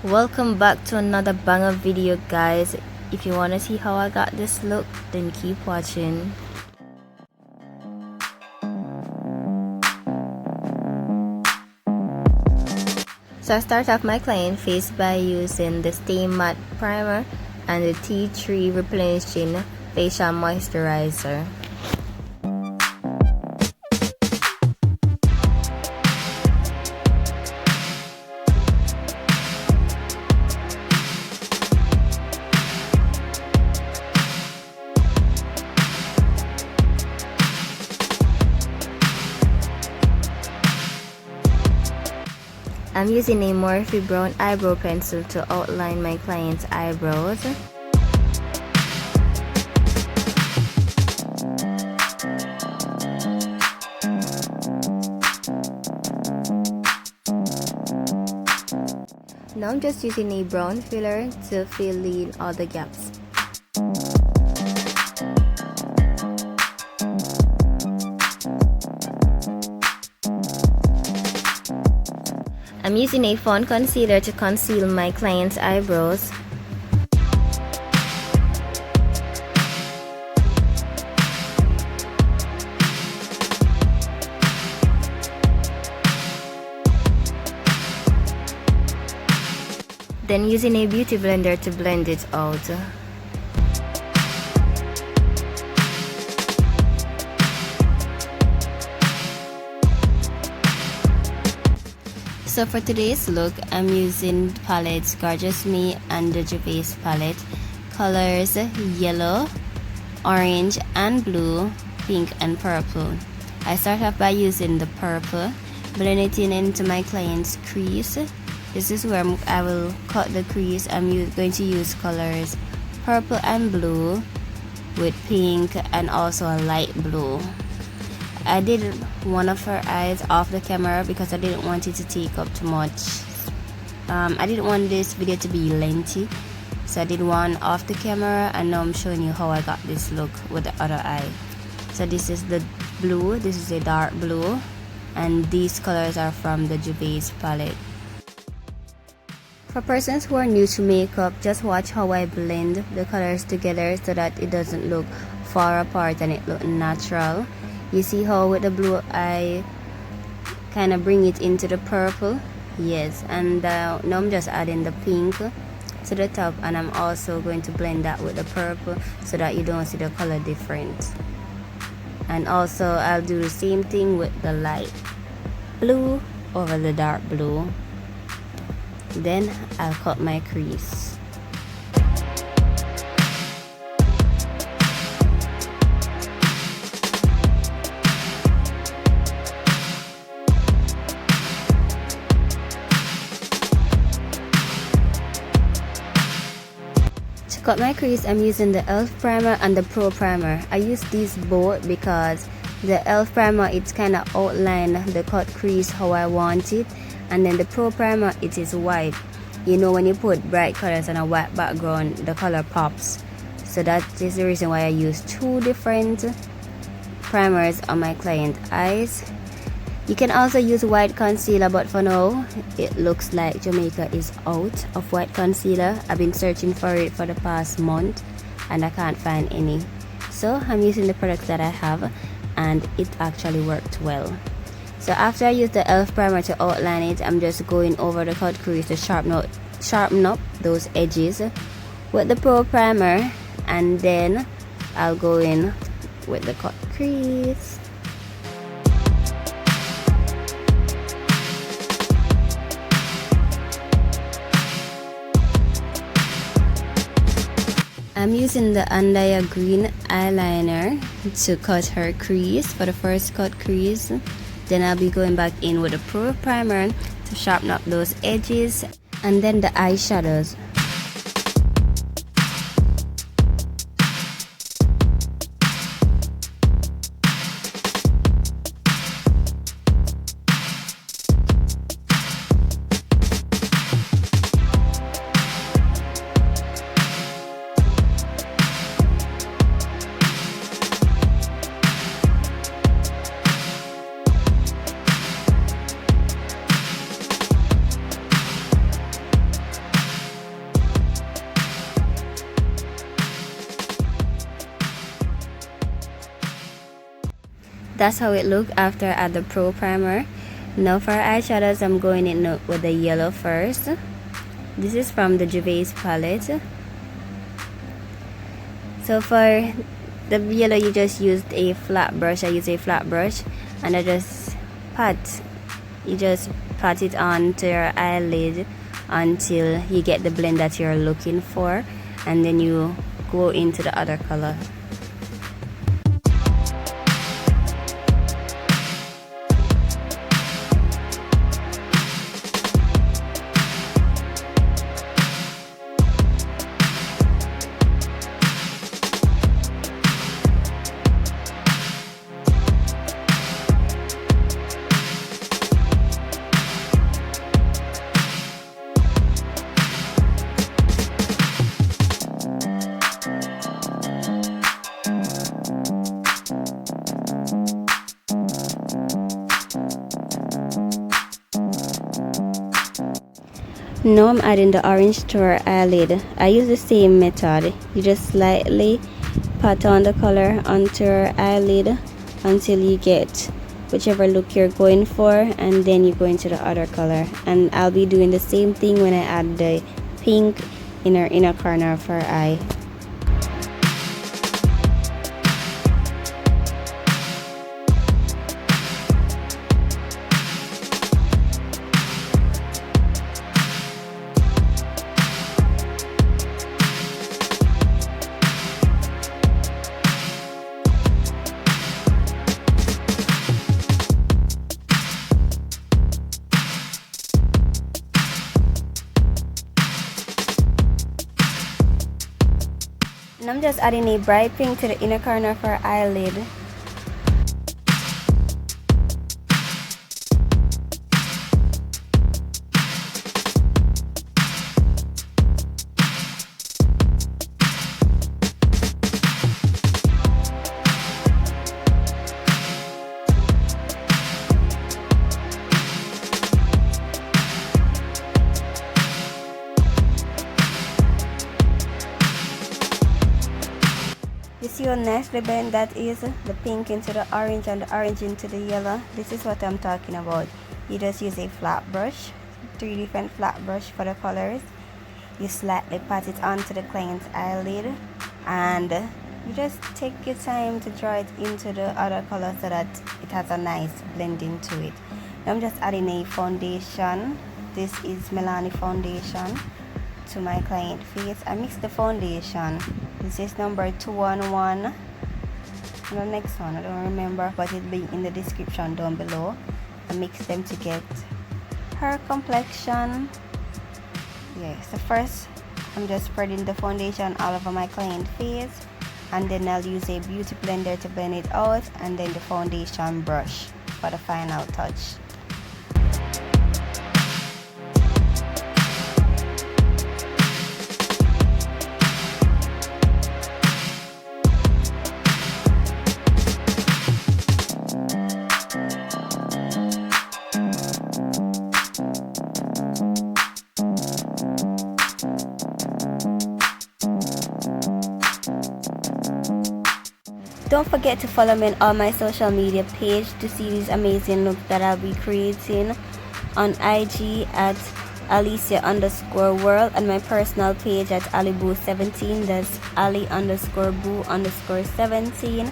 Welcome back to another banger video, guys. If you want to see how I got this look, then keep watching. So I start off my client face by using the Stay Matte Primer and the Tea Tree Replenishing Facial Moisturizer. I'm using a Morphe brown eyebrow pencil to outline my client's eyebrows. Now I'm just using a brown filler to fill in all the gaps. I'm using a Fawn Concealer to conceal my client's eyebrows. Then using a beauty blender to blend it out. So for today's look, I'm using palettes Gorgeous Me and the Juvia palette. Colors yellow, orange and blue, pink and purple. I start off by using the purple, blend it in into my client's crease. This is where I will cut the crease. I'm going to use colors purple and blue with pink and also a light blue. I did one of her eyes off the camera because I didn't want it to take up too much. I didn't want this video to be lengthy, so I did one off the camera, and now I'm showing you how I got this look with the other eye. So this is the blue, this is a dark blue, and these colors are from the Juvia palette. For persons who are new to makeup, just watch how I blend the colors together so that it doesn't look far apart and it looks natural. You see how with the blue I kind of bring it into the purple? Yes, and now I'm just adding the pink to the top, and I'm also going to blend that with the purple so that you don't see the color difference. And also I'll do the same thing with the light blue over the dark blue. Then I'll cut my crease. To cut my crease, I'm using the e.l.f. primer and the Pro primer. I use these both because the e.l.f. primer, it's kind of outline the cut crease how I want it, and then the Pro primer, it is white. You know, when you put bright colors on a white background, the color pops. So that is the reason why I use two different primers on my client eyes. You can also use white concealer, but for now it looks like Jamaica is out of white concealer. I've been searching for it for the past month and I can't find any. So I'm using the products that I have, and it actually worked well. So after I use the e.l.f. primer to outline it, I'm just going over the cut crease to sharpen up those edges with the Pro primer, and then I'll go in with the cut crease. I'm using the Handaiyan green eyeliner to cut her crease for the first cut crease. Then I'll be going back in with the Pro primer to sharpen up those edges, and then the eyeshadows. That's how it looked after I add the pro primer. Now for eyeshadows, I'm going in with the yellow first. This is from the Juvia palette. So for the yellow, you just used a flat brush. I use a flat brush and I just pat it onto your eyelid until you get the blend that you're looking for, and then you go into the other color. Now I'm adding the orange to our eyelid. I use the same method. You just slightly pat on the color onto our eyelid until you get whichever look you're going for, and then you go into the other color. And I'll be doing the same thing when I add the pink in our inner corner of our eye. And I'm just adding a bright pink to the inner corner of our eyelid. You see how nicely blend that is? The pink into the orange and the orange into the yellow. This is what I'm talking about. You just use a flat brush, 3 different flat brush for the colors. You slightly pat it onto the client's eyelid, and you just take your time to draw it into the other color so that it has a nice blending to it. Now I'm just adding a foundation. This is Milani foundation to my client face. I mix the foundation. This is number 211, and the next one I don't remember, but it'll be in the description down below. I mix them to get her complexion. Yeah, so first I'm just spreading the foundation all over my client face, and then I'll use a beauty blender to blend it out, and then the foundation brush for the final touch. Don't forget to follow me on all my social media page to see these amazing looks that I'll be creating on IG at Alecia_world, and my personal page at aliboo17. That's ali_boo_17.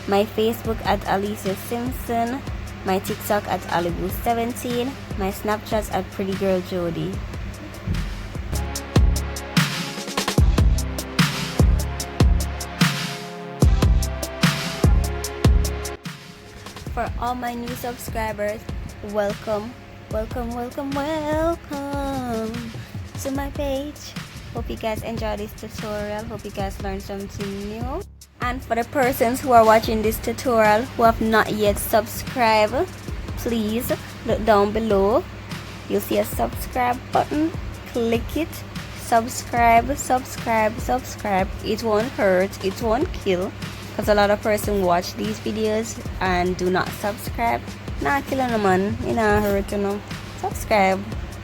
My Facebook at Alecia Simpson. My TikTok at aliboo17. My Snapchat at Pweediegirljody. For all my new subscribers, welcome to my page. Hope you guys enjoy this tutorial. Hope you guys learned something new. And for the persons who are watching this tutorial who have not yet subscribed, please look down below. You'll see a subscribe button. Click it. Subscribe. It won't hurt, it won't kill, because a lot of person watch these videos and do not subscribe. Not killing no man, you know, hurt, you know. Subscribe.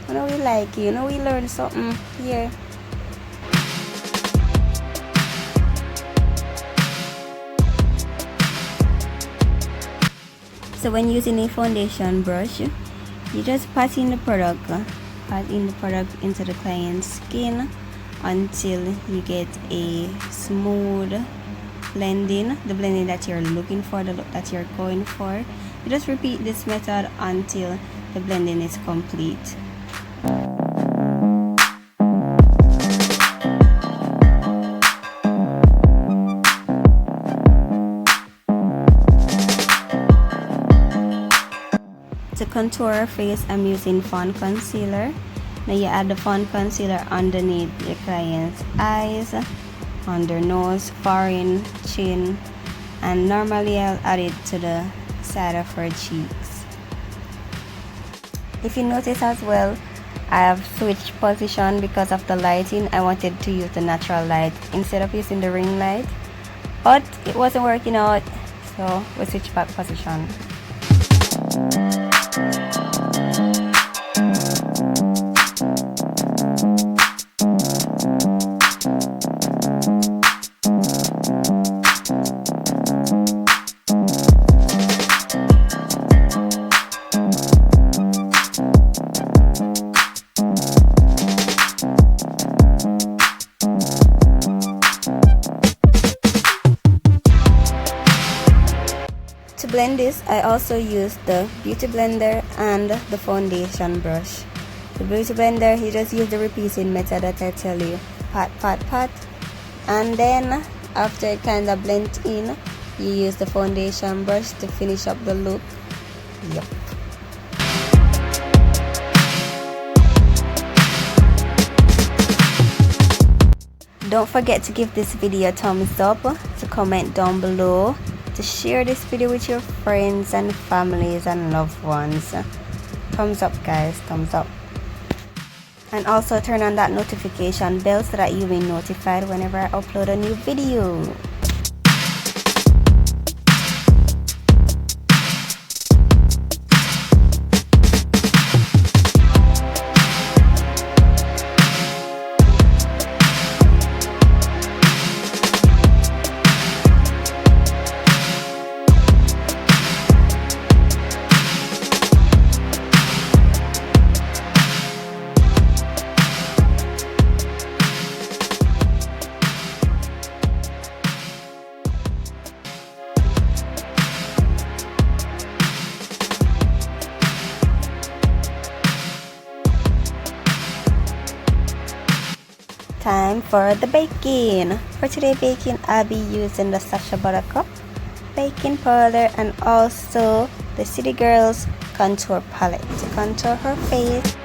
You know we like you, you know we learn something here. So when using a foundation brush, you just pat in the product into the client's skin until you get a smooth blending, the blending that you're looking for, the look that you're going for. You just repeat this method until the blending is complete. To contour our face, I'm using Fawn Concealer. Now you add the Fawn Concealer underneath your client's eyes, under nose, forehead, chin, and normally I'll add it to the side of her cheeks. If you notice as well, I have switched position because of the lighting. I wanted to use the natural light instead of using the ring light, but it wasn't working out, so we switched back position. To blend this, I also use the beauty blender and the foundation brush. The beauty blender, you just use the repeating method that I tell you. Pat, pat, pat. And then after it kind of blends in, you use the foundation brush to finish up the look. Yep. Don't forget to give this video a thumbs up, to comment down below, to share this video with your friends and families and loved ones. Thumbs up guys, thumbs up. And also turn on that notification bell so that you'll be notified whenever I upload a new video. Time for the baking. For today baking, I'll be using the Sacha Buttercup baking powder and also the City Girls contour palette to contour her face.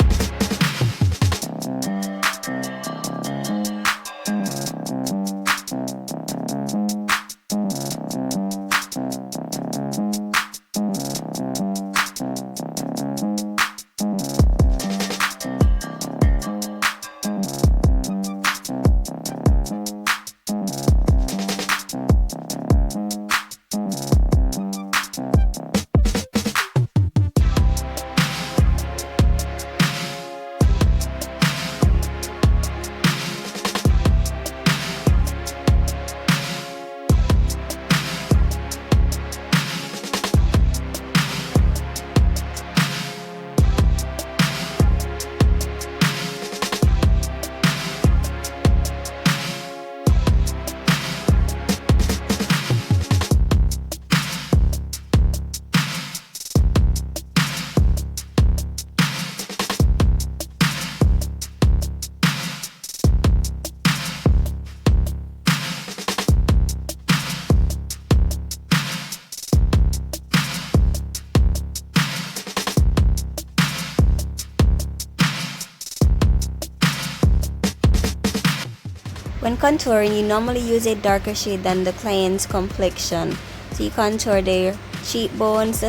When contouring, you normally use a darker shade than the client's complexion. So you contour their cheekbones,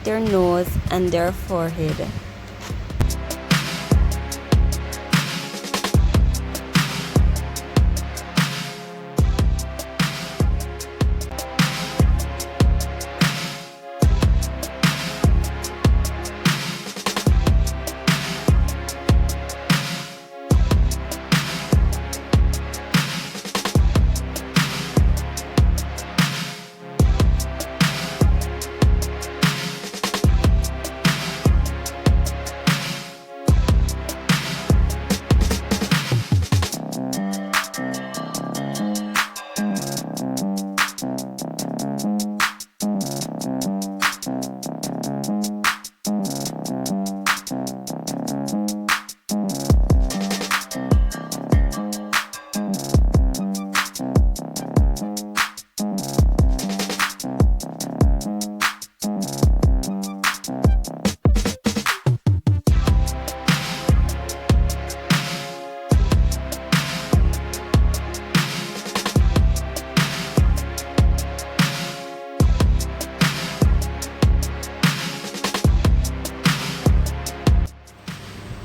their nose, and their forehead.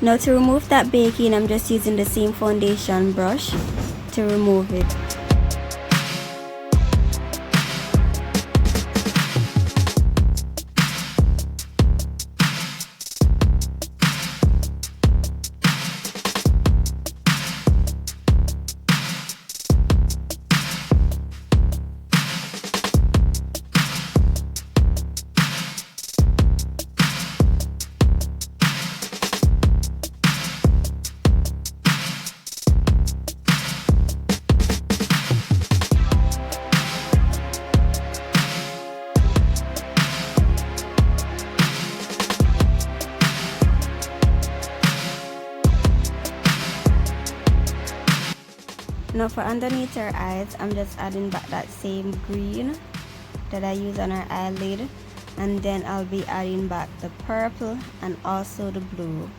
Now to remove that baking, I'm just using the same foundation brush to remove it. Now for underneath her eyes, I'm just adding back that same green that I use on her eyelid, and then I'll be adding back the purple and also the blue.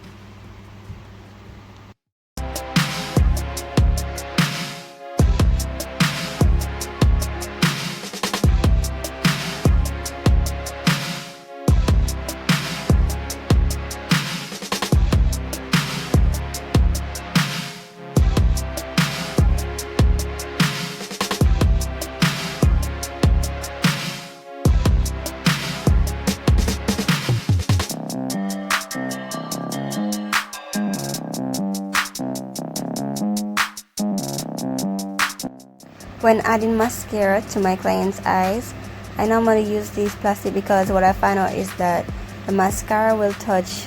When adding mascara to my client's eyes, I normally use this plastic because what I find out is that the mascara will touch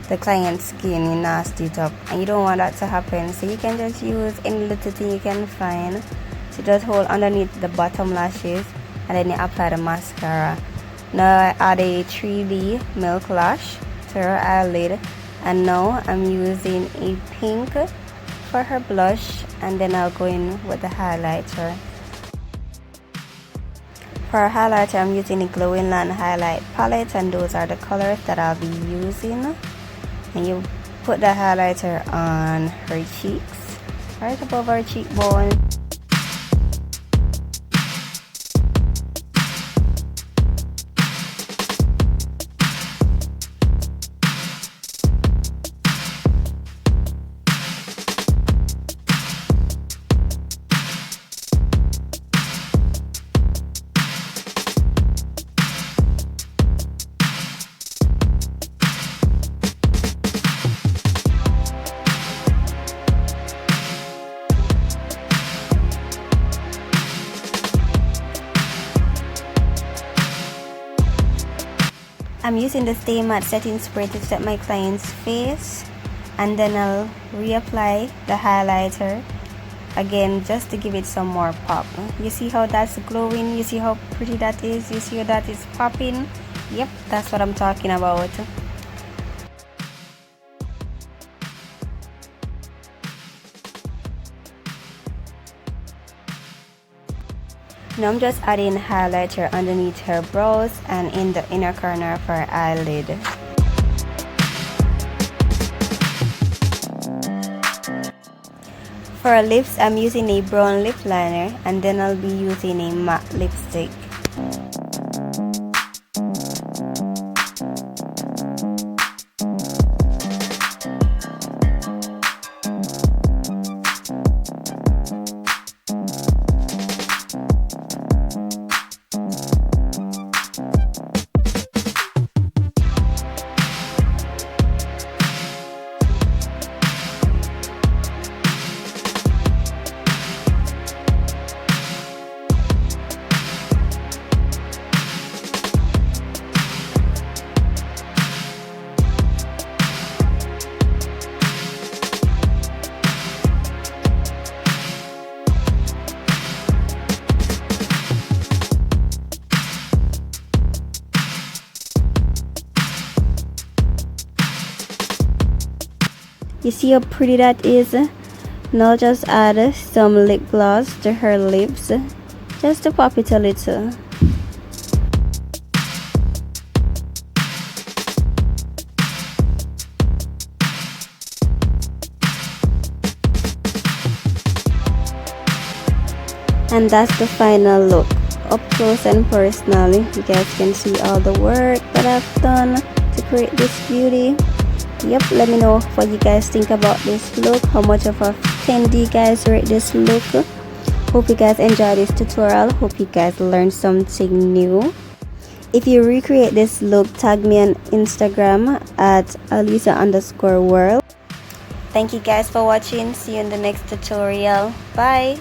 the client's skin and nasty it up, and you don't want that to happen. So you can just use any little thing you can find to just hold underneath the bottom lashes, and then you apply the mascara. Now I add a 3D milk lash to her eyelid, and now I'm using a pink for her blush, and then I'll go in with the highlighter. For highlighter, I'm using a Glowing Land highlight palette, and those are the colors that I'll be using. And you put the highlighter on her cheeks, right above her cheekbone. I'm using the Stay Matte setting spray to set my client's face, and then I'll reapply the highlighter again just to give it some more pop. You see how that's glowing? You see how pretty that is? You see how that is popping? Yep, that's what I'm talking about. Now I'm just adding highlighter underneath her brows and in the inner corner of her eyelid. For her lips, I'm using a brown lip liner, and then I'll be using a matte lipstick. You see how pretty that is? Now I'll just add some lip gloss to her lips, just to pop it a little. And that's the final look, up close and personal. You guys can see all the work that I've done to create this beauty. yep, let me know what you guys think about this look. How much of a 10 do you guys rate this look? Hope you guys enjoyed this tutorial. Hope you guys learned something new. If you recreate this look, tag me on Instagram at Alecia_world. Thank you guys for watching. See you in the next tutorial. Bye.